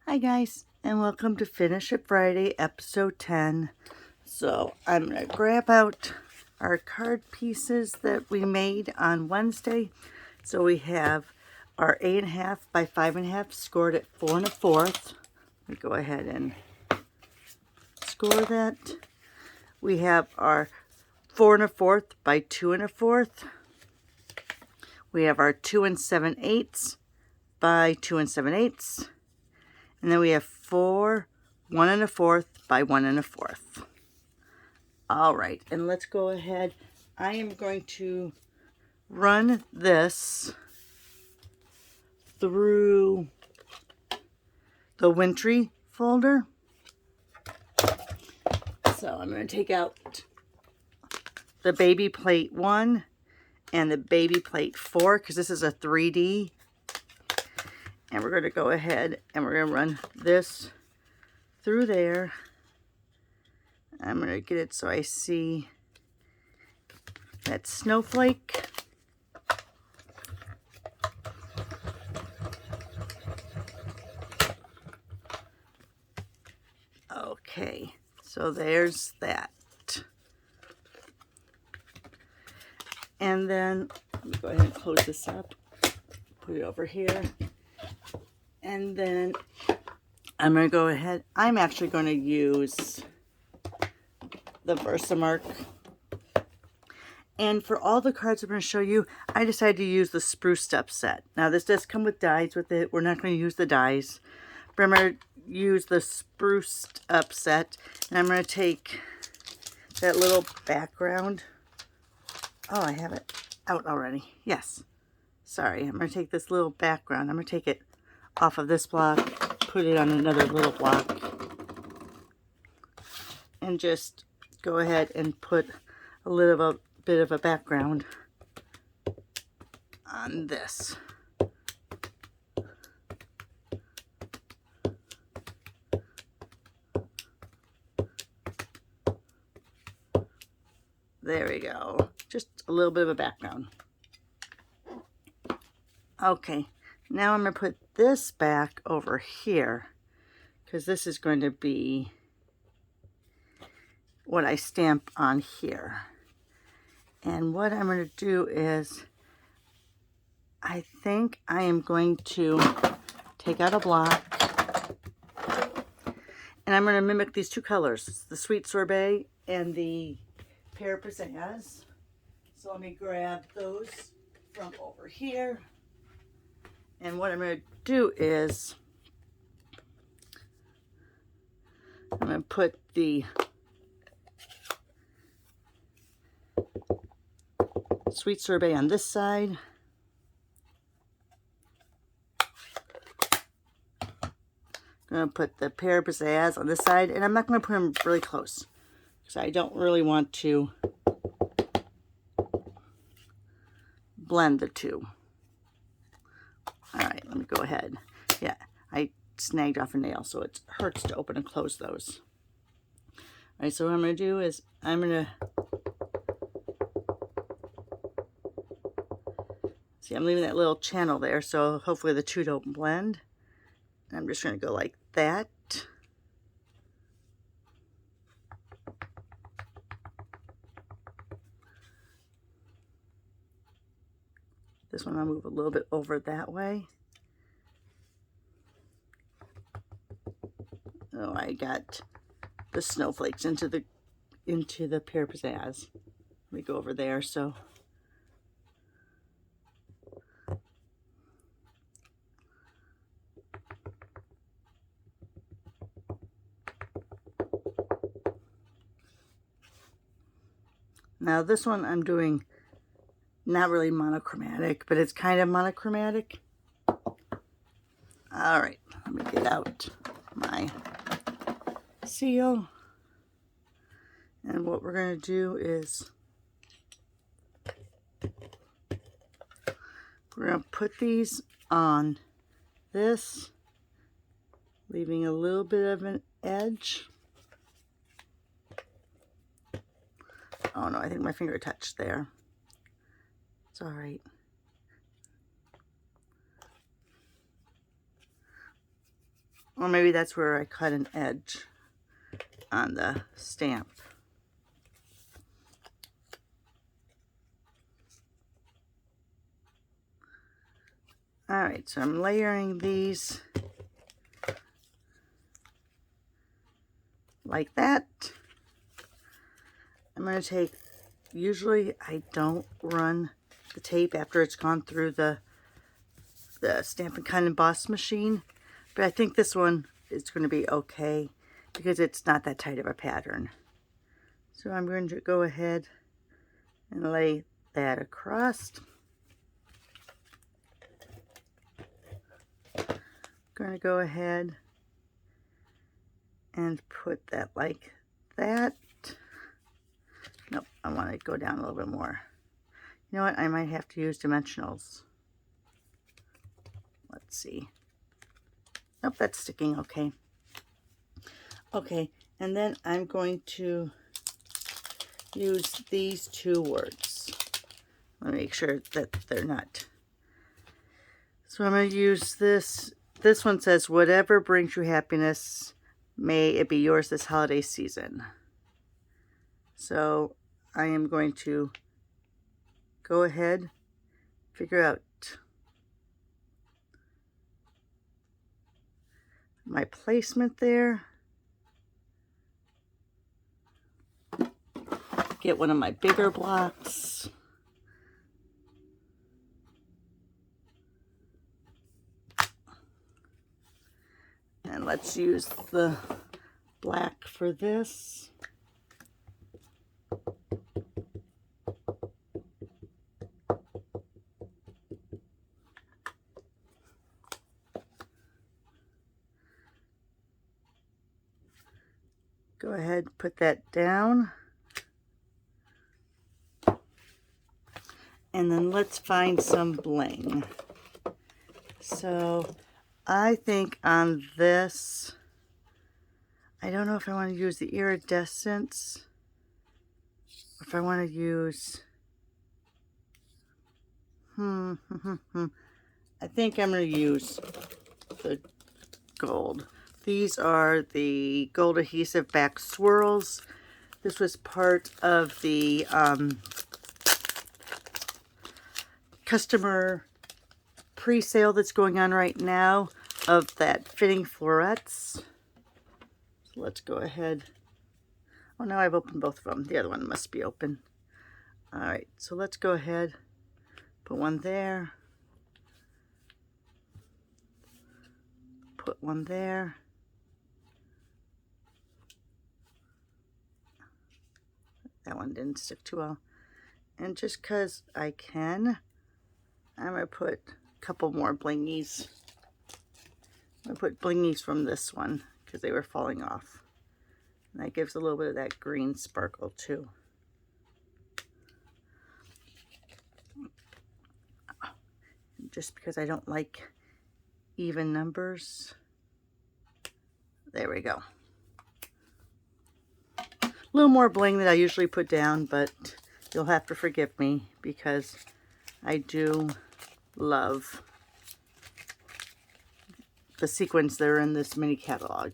Hi guys, and welcome to Finish It Friday, episode 10. So I'm going to grab out our card pieces that we made on Wednesday. So we have our 8.5 by 5.5 scored at 4 1/4. Let me go ahead and score that. We have our 4 1/4 by 2 1/4. We have our 2 7/8 by 2 7/8. And then we have 4 1 1/4 by 1 1/4. All right, and let's go ahead. I am going to run this through the wintry folder. So I'm going to take out the baby plate 1 and the baby plate 4 because this is a 3D. And we're going to go ahead and we're going to run this through there. I'm going to get it so I see that snowflake. Okay, so there's that. And then, let me go ahead and close this up. Put it over here. And then I'm going to go ahead. I'm actually going to use the Versamark. And for all the cards I'm going to show you, I decided to use the Spruced Up set. Now this does come with dies with it. We're not going to use the dies. But I'm going to use the Spruced Up set. And I'm going to take that little background. Oh, I have it out already. Yes. Sorry. I'm going to take this little background. I'm going to take it off of this block. Put it on another little block. And just go ahead and put a little bit of a background on this. There we go. Just a little bit of a background. Okay, now I'm going to put this back over here because this is going to be what I stamp on here. And what I'm going to do is, I think I am going to take out a block and I'm going to mimic these two colors, the Sweet Sorbet and the Pear Pizzazz. So let me grab those from over here. And what I'm going to do is, I'm going to put the Sweet Sorbet on this side. I'm going to put the Pear Pizzazz on this side. And I'm not going to put them really close because I don't really want to blend the two. All right, let me go ahead. Yeah, I snagged off a nail, so it hurts to open and close those. All right, so what I'm going to do is I'm going to, see, I'm leaving that little channel there, so hopefully the two don't blend. And I'm just going to go like that. This one I'll move a little bit over that way. Oh, I got the snowflakes into the Pear Pizzazz. Let me go over there. So now this one I'm doing not really monochromatic, but it's kind of monochromatic. All right, let me get out my seal. And what we're going to do is we're going to put these on this, leaving a little bit of an edge. Oh no, I think my finger touched there. It's all right. Or maybe that's where I cut an edge on the stamp. Alright, so I'm layering these like that. I'm going to take, usually I don't run the tape after it's gone through the Stampin' Kind Emboss machine, but I think this one is going to be okay because it's not that tight of a pattern. So I'm going to go ahead and lay that across. Going to go ahead and put that like that. Nope, I want to go down a little bit more. You know what? I might have to use dimensionals. Let's see. Nope, that's sticking okay. Okay, and then I'm going to use these two words. Let me make sure that they're not. So I'm going to use this. This one says, whatever brings you happiness, may it be yours this holiday season. So I am going to go ahead, figure out my placement there. Get one of my bigger blocks. And let's use the black for this. Go ahead, put that down. And then let's find some bling. So I think on this, I don't know if I want to use the iridescence, or if I want to use, I think I'm going to use the gold. These are the gold adhesive back swirls. This was part of the customer pre-sale that's going on right now of that fitting florets. So let's go ahead. Oh, now I've opened both of them. The other one must be open. All right, so let's go ahead. Put one there. Put one there. That one didn't stick too well. And just because I can, I'm going to put a couple more blingies. I'm going to put blingies from this one because they were falling off. And that gives a little bit of that green sparkle too. Just because I don't like even numbers. There we go. A little more bling than I usually put down, but you'll have to forgive me because I do love the sequins that are in this mini catalog.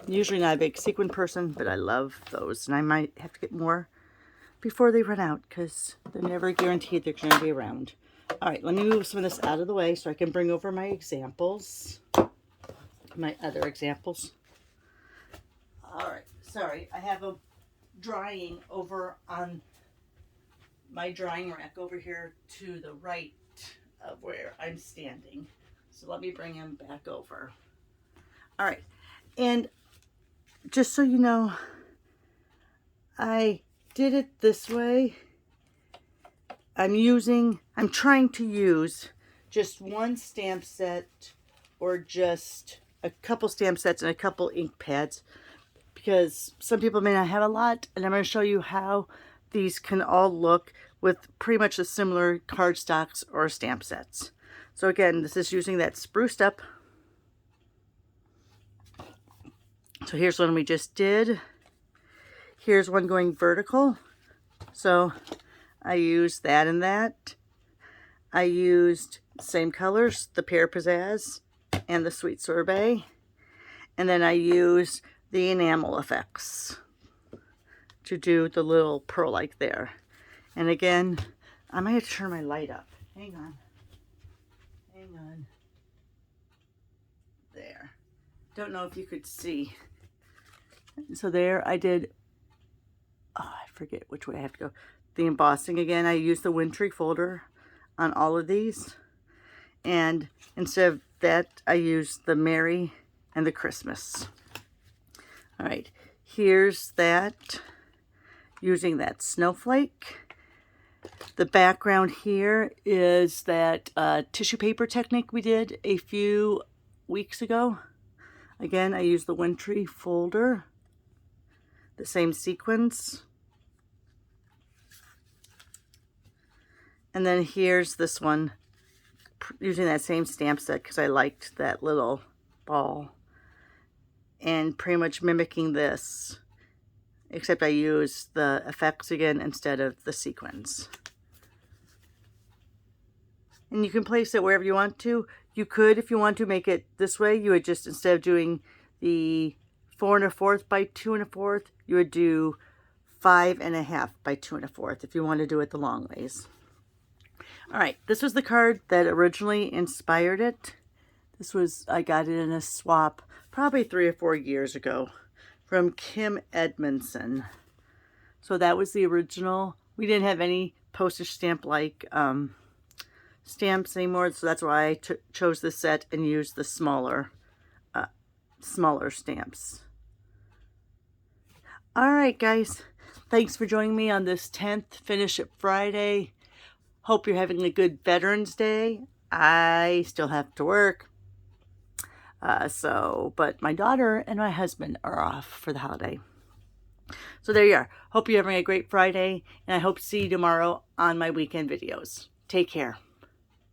Usually not a big sequin person, but I love those. And I might have to get more before they run out because they're never guaranteed they're going to be around. All right, let me move some of this out of the way so I can bring over my examples. My other examples. All right, sorry, I have a drying over on my drying rack over here to the right of where I'm standing. So let me bring him back over. All right, and just so you know, I did it this way. I'm trying to use just one stamp set or just a couple stamp sets and a couple ink pads because some people may not have a lot, and I'm going to show you how these can all look with pretty much the similar cardstocks or stamp sets. So again, this is using that spruced up. So here's one we just did. Here's one going vertical. So I used that and that. I used same colors, the Pear Pizzazz, and the Sweet Sorbet. And then I use the enamel effects to do the little pearl-like there. And again, I might have to turn my light up. Hang on. Hang on. There. Don't know if you could see. So there I did, oh, I forget which way I have to go. The embossing again. I used the wintry folder on all of these. And instead of that, I used the Merry and the Christmas. All right, here's that, using that snowflake. The background here is that tissue paper technique we did a few weeks ago. Again, I used the wintry folder, the same sequins. And then here's this one, using that same stamp set because I liked that little ball. And pretty much mimicking this, except I use the effects again instead of the sequins. And you can place it wherever you want to. You could, if you want to make it this way, you would just, instead of doing the 4 1/4 by 2 1/4, you would do 5 1/2 by 2 1/4 if you want to do it the long ways. All right, this was the card that originally inspired it. This was, I got it in a swap probably 3 or 4 years ago from Kim Edmondson. So that was the original. We didn't have any postage stamp like stamps anymore, so that's why I chose this set and used the smaller stamps. All right, guys. Thanks for joining me on this 10th Finish It Friday. Hope you're having a good Veterans Day. I still have to work. But my daughter and my husband are off for the holiday. So there you are. Hope you're having a great Friday, and I hope to see you tomorrow on my weekend videos. Take care.